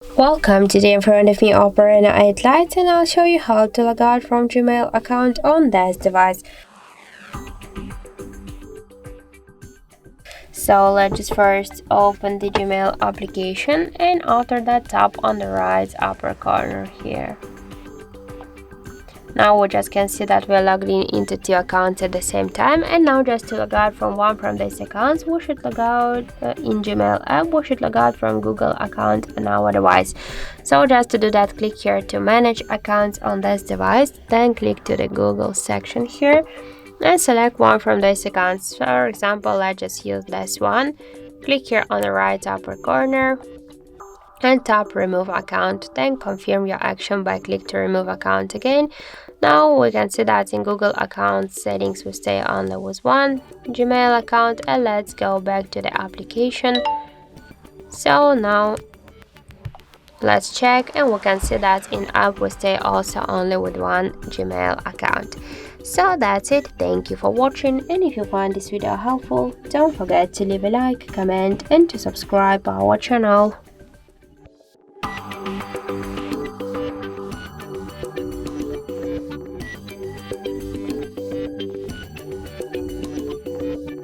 Welcome, today in front of me OPPO Reno8 Lite, and I'll show you how to log out from Gmail account on this device. So let's just first open the Gmail application, and after that tap on the right upper corner here. Now we just can see that we're logged in into two accounts at the same time, and now just to log out from one from these accounts, we should log out in Gmail app, we should log out from Google account on our device. So just to do that, click here to manage accounts on this device, then click to the Google section here and select one from these accounts. For example, let's just use this one. Click here on the right upper corner and tap remove account, then confirm your action by click to remove account again. Now we can see that in Google account settings we stay only with one Gmail account, and let's go back to the application. So now let's check, and we can see that in app we stay also only with one Gmail account. So that's it. Thank you for watching, and if you find this video helpful, don't forget to leave a like, comment and to subscribe our channel.